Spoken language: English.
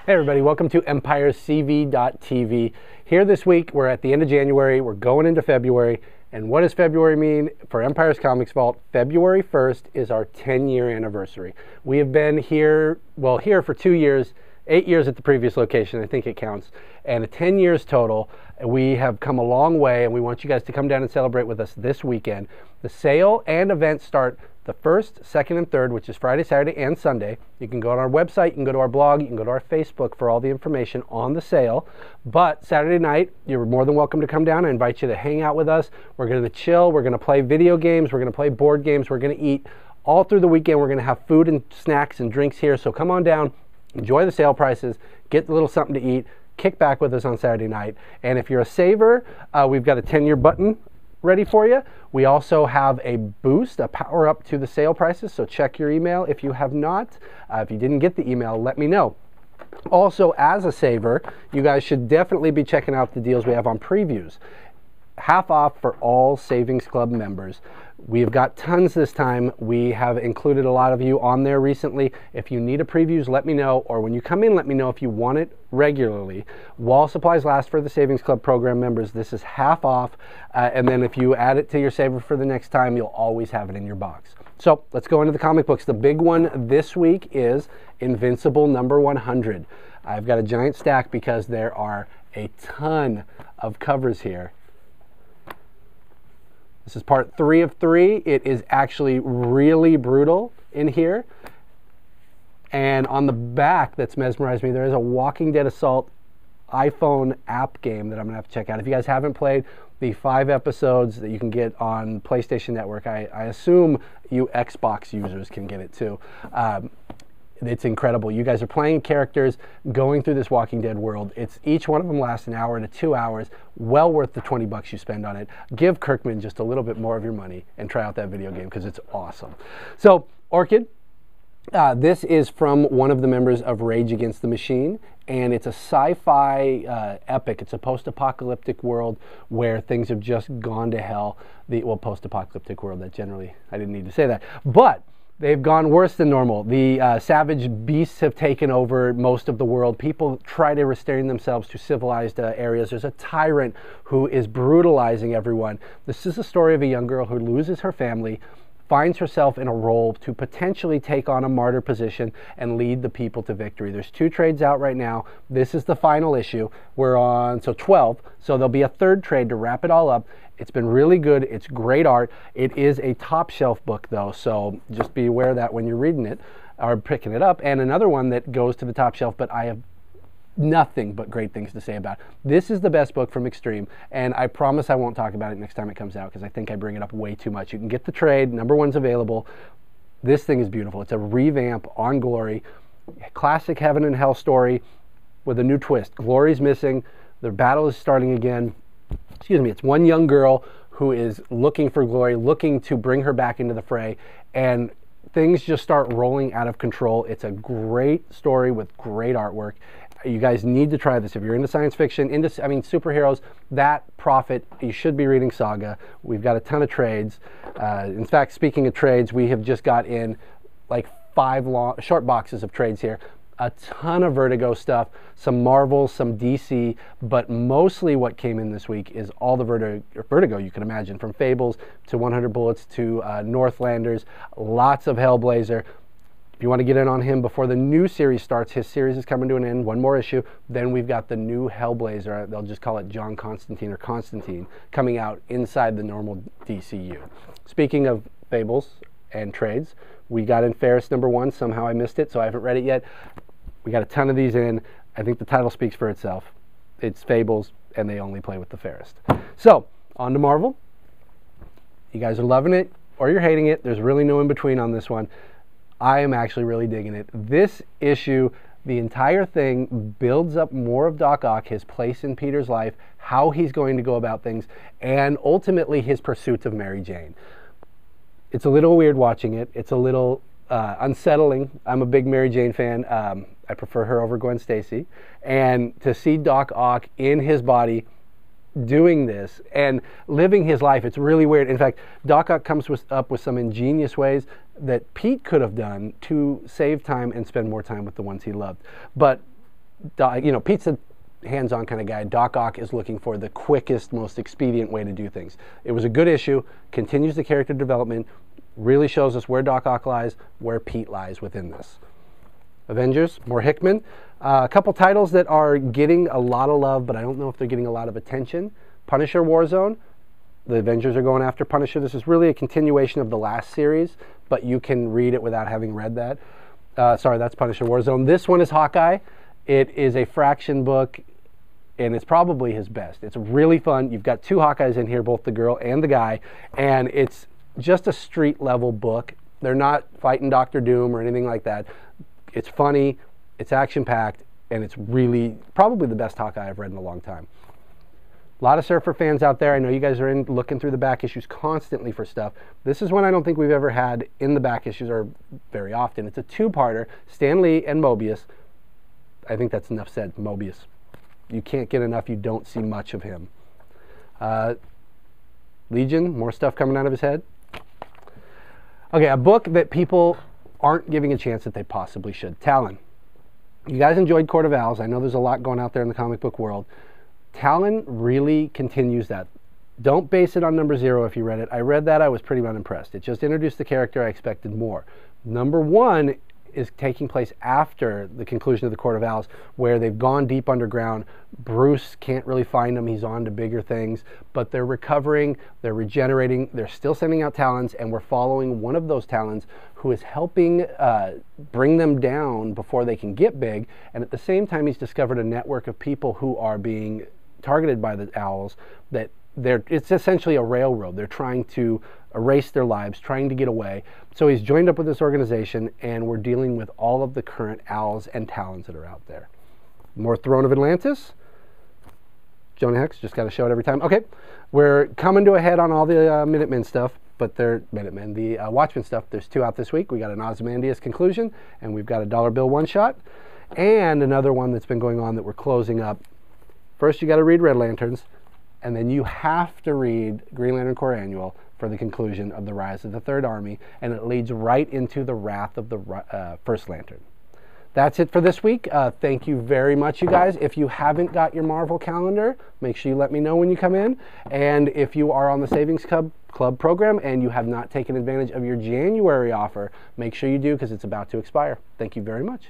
Hey everybody, welcome to EmpireCV.tv. Here this week, we're at the end of January, we're going into February, and what does February mean? For Empire's Comics Vault, February 1st is our 10-year anniversary. We have been here, here for 2 years, 8 years at the previous location, I think it counts, and 10 years total. We have come a long way, and we want you guys to come down and celebrate with us this weekend. The sale and events start the 1st, 2nd, and 3rd, which is Friday, Saturday, and Sunday. You can go on our website, you can go to our blog, you can go to our Facebook for all the information on the sale. But Saturday night, you're more than welcome to come down. I invite you to hang out with us. We're going to chill, we're going to play video games, we're going to play board games, we're going to eat. All through the weekend, we're going to have food and snacks and drinks here. So come on down, enjoy the sale prices, get a little something to eat, kick back with us on Saturday night. And if you're a saver, we've got a 10-year button ready for you. We also have a boost, a power up to the sale prices, so check your email if you have not. If you didn't get the email, let me know. Also, as a saver, you guys should definitely be checking out the deals we have on previews. Half off for all Savings Club members. We've got tons this time. We have included a lot of you on there recently. If you need a previews, let me know, or when you come in, let me know if you want it regularly. While supplies last for the Savings Club program members, this is half off, and then if you add it to your saver for the next time, you'll always have it in your box. So let's go into the comic books. The big one this week is Invincible number 100. I've got a giant stack because there are a ton of covers here. This is part 3 of 3. It is actually really brutal in here. And on the back that's mesmerized me, there is a Walking Dead Assault iPhone app game that I'm going to have to check out. If you guys haven't played the 5 episodes that you can get on PlayStation Network, I assume you Xbox users can get it too. It's incredible. You guys are playing characters going through this Walking Dead world. Each one of them lasts an hour to 2 hours. Well worth the $20 you spend on it. Give Kirkman just a little bit more of your money and try out that video game because it's awesome. So, Orchid. This is from one of the members of Rage Against the Machine, and it's a sci-fi epic. It's a post-apocalyptic world where things have just gone to hell. Post-apocalyptic world, that generally, I didn't need to say that. But they've gone worse than normal. The savage beasts have taken over most of the world. People try to restrain themselves to civilized areas. There's a tyrant who is brutalizing everyone. This is a story of a young girl who loses her family, finds herself in a role to potentially take on a martyr position and lead the people to victory. There's 2 trades out right now. This is the final issue. We're on 12, so there'll be a 3rd trade to wrap it all up. It's been really good. It's great art. It is a top shelf book though, so just be aware of that when you're reading it or picking it up. And another one that goes to the top shelf, but I have nothing but great things to say about. This is the best book from Extreme, and I promise I won't talk about it next time it comes out because I think I bring it up way too much. You can get the trade. Number 1's available. This thing is beautiful. It's a revamp on Glory. Classic heaven and hell story with a new twist. Glory's missing. The battle is starting again. Excuse me. It's one young girl who is looking for Glory, looking to bring her back into the fray, and things just start rolling out of control. It's a great story with great artwork. You guys need to try this. If you're into science fiction, superheroes, that Prophet, you should be reading Saga. We've got a ton of trades. In fact, speaking of trades, we have just got in like 5 short boxes of trades here. A ton of Vertigo stuff, some Marvel, some DC, but mostly what came in this week is all the Vertigo you can imagine, from Fables to 100 Bullets to Northlanders, lots of Hellblazer. If you want to get in on him before the new series starts, his series is coming to an end, 1 more issue. Then we've got the new Hellblazer, they'll just call it John Constantine or Constantine, coming out inside the normal DCU. Speaking of Fables and trades, we got in Fairest number 1. Somehow I missed it, so I haven't read it yet. We got a ton of these in. I think the title speaks for itself. It's Fables, and they only play with the Fairest. So, on to Marvel. You guys are loving it, or you're hating it. There's really no in between on this one. I am actually really digging it. This issue, the entire thing builds up more of Doc Ock, his place in Peter's life, how he's going to go about things, and ultimately his pursuit of Mary Jane. It's a little weird watching it. It's a little unsettling. I'm a big Mary Jane fan. I prefer her over Gwen Stacy. And to see Doc Ock in his body doing this and living his life, it's really weird. In fact, Doc Ock comes up with some ingenious ways that Pete could have done to save time and spend more time with the ones he loved. But Pete's a hands-on kind of guy. Doc Ock is looking for the quickest, most expedient way to do things. It was a good issue, continues the character development, really shows us where Doc Ock lies, where Pete lies within this. Avengers, more Hickman. A couple titles that are getting a lot of love, but I don't know if they're getting a lot of attention. Punisher Warzone. The Avengers are going after Punisher. This is really a continuation of the last series, but you can read it without having read that. Sorry, that's Punisher Warzone. This one is Hawkeye. It is a Fraction book, and it's probably his best. It's really fun. You've got two Hawkeyes in here, both the girl and the guy, and it's just a street-level book. They're not fighting Doctor Doom or anything like that. It's funny, it's action-packed, and it's really probably the best Hawkeye I've read in a long time. A lot of Surfer fans out there. I know you guys are looking through the back issues constantly for stuff. This is one I don't think we've ever had in the back issues, or very often. It's a two-parter, Stan Lee and Mobius. I think that's enough said, Mobius. You can't get enough. You don't see much of him. Legion, more stuff coming out of his head. Okay, a book that people aren't giving a chance that they possibly should. Talon. You guys enjoyed Court of Owls. I know there's a lot going out there in the comic book world. Talon really continues that. Don't base it on number 0 if you read it. I read that. I was pretty unimpressed. It just introduced the character. I expected more. Number 1 is taking place after the conclusion of the Court of Owls, where they've gone deep underground. Bruce can't really find them. He's on to bigger things, but they're recovering, they're regenerating, they're still sending out Talons, and we're following one of those Talons who is helping bring them down before they can get big, and at the same time he's discovered a network of people who are being targeted by the Owls, that it's essentially a railroad. They're trying to erase their lives, trying to get away. So he's joined up with this organization, and we're dealing with all of the current Owls and Talons that are out there. More Throne of Atlantis. Jonah Hex, just got to show it every time. Okay, we're coming to a head on all the Minutemen stuff, but they're Minutemen. The Watchmen stuff, there's 2 out this week. We got an Ozymandias conclusion, and we've got a dollar bill one-shot, and another one that's been going on that we're closing up. First, you got to read Red Lanterns, and then you have to read Green Lantern Corps Annual for the conclusion of the Rise of the Third Army, and it leads right into the Wrath of the First Lantern. That's it for this week. Thank you very much, you guys. If you haven't got your Marvel calendar, make sure you let me know when you come in. And if you are on the Savings Club program and you have not taken advantage of your January offer, make sure you do, because it's about to expire. Thank you very much.